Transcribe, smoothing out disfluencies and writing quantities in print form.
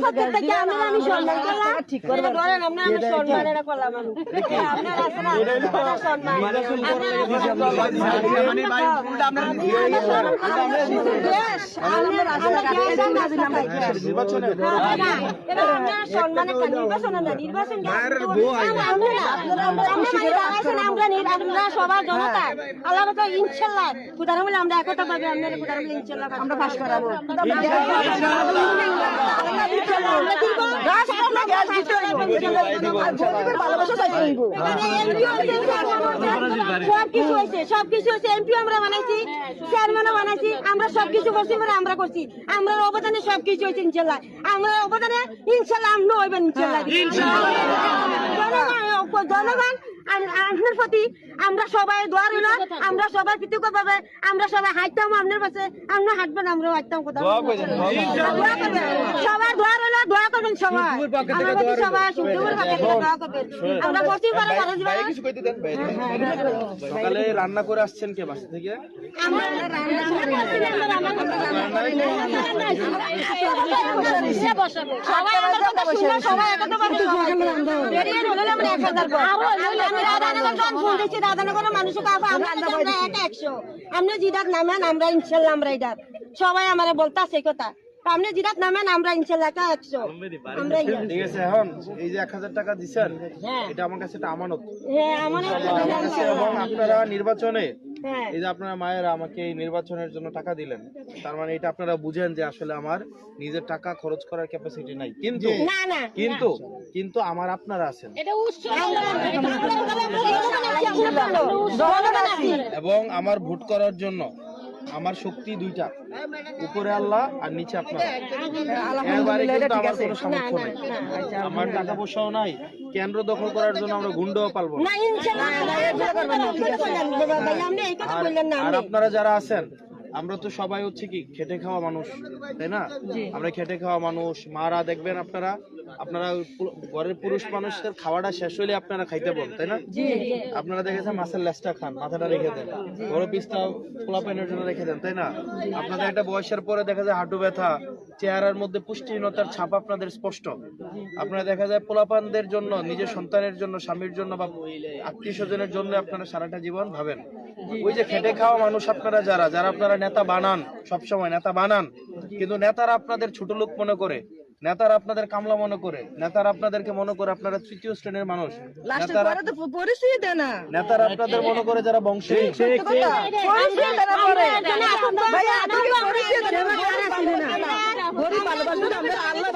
সত্যি থেকে আমি সম্মান করলাম ঠিক করে ধরেন আমরা আমি সম্মান এটা করলাম আপনার আছে না সম্মান মানে ভাই উল্টা আমরা নির্বাচনে এটা আমরা সম্মান একটা নির্বাচন না নির্বাচন আমরা সবার জনতা আল্লাহ ইনশাআল্লাহ খুদার বলে আমরা একতা পাবে আপনারা খুদার বলে ইনশাআল্লাহ আমরা পাস করাবো সবকিছু হয়েছে এমপি আমরা বানাইছি চেয়ারম্যানও বানাইছি আমরা সবকিছু করছি আমরা করছি আমরা অবদানে সবকিছু হয়েছে ইনশাআল্লাহ আমরা অবদানে ইনশাআল্লাহ আমরা হইবেন ইনশাআল্লাহ জনগণ আপনার প্রতি আমরা সবাই দোয়া রইল আমরা সবাই কৃতজ্ঞ পাবে আমরা সবাই হাঁটতাম আপনার পাশে আমরা হাঁটবেন আমরা হাঁটতাম কোথাও সবাই দোয়া রইল দোয়া করবেন সবাই আমাদের সবাই সুন্দর দোয়া করবেন আমরা বসি পারে কিছু কইতে দেন ভাই সকালে রান্না করে আসছেন কে বাসা থেকে সবাই আমার কথা শুনে সবাই একত্র পাবে রেডি হলে আমরা 1000 রাধানগরের মানুষকে আমরা 100 আপনি জিদাত নামেন আমরা ইনশাল্লাহ আমরা ইদাত সবাই আমার বলতে আছে কথা আপনি জিদাত নামেন আমরা ইনশাল্লাহ 100 আমরা ঠিক আছে এখন এই যে 1000 টাকা দিবেন এটা আমার কাছে একটা আমানত হ্যাঁ আমানত এবং আপনারা নির্বাচনে এই যে আপনারা মায়েরা আমাকে এই নির্বাচনের জন্য টাকা দিলেন তার মানে এটা আপনারা বুঝেন যে আসলে আমার নিজের টাকা খরচ করার ক্যাপাসিটি নাই কিন্তু কিন্তু আমার আপনারা আছেন এবং আমার ভোট করার জন্য আমার শক্তি দুইটা উপরে আল্লাহ আর নিচে আপনারা এর বাইরে কিন্তু আমার কোনো সামর্থ্য নেই আমার টাকা পয়সাও নাই কেন্দ্র দখল করার জন্য আমরা গুন্ডাও পালবো না আর আপনারা যারা আছেন আমরা তো সবাই হচ্ছে কি খেটে খাওয়া মানুষ তাই না আমরা খেটে খাওয়া মানুষ মারা দেখবেন আপনারা ঘরের পুরুষ মানুষের খাওয়াটা শেষ হইলে আপনারা খাইতে বল তাই না আপনারা দেখেছেন মাছের লেজটা খান মাথাটা রেখে দেন বড় পিস্তা পোলাপাইনের জন্য রেখে দেন তাই না আপনাদের একটা বয়সের পরে দেখা যায় হাঁটু ব্যথা চেহারার মধ্যে পুষ্টিহীনতার ছাপ আপনাদের স্পষ্ট আপনারা দেখা যায় পোলাপানদের জন্য নিজের সন্তানের জন্য স্বামীর জন্য বা আত্মীয় স্বজনের জন্য আপনারা সারাটা জীবন ভাবেন ওই যে খেটে খাওয়া মানুষ আপনারা যারা আপনারা নেতা বানান সবসময় নেতা বানান কিন্তু নেতারা আপনাদের ছোট লোক মনে করে নেতারা আপনাদের কামলা মনে করে নেতারা আপনাদেরকে মনে করে আপনারা তৃতীয় শ্রেণীর মানুষ নেতারা আপনাদের মনে করে যারা বংশী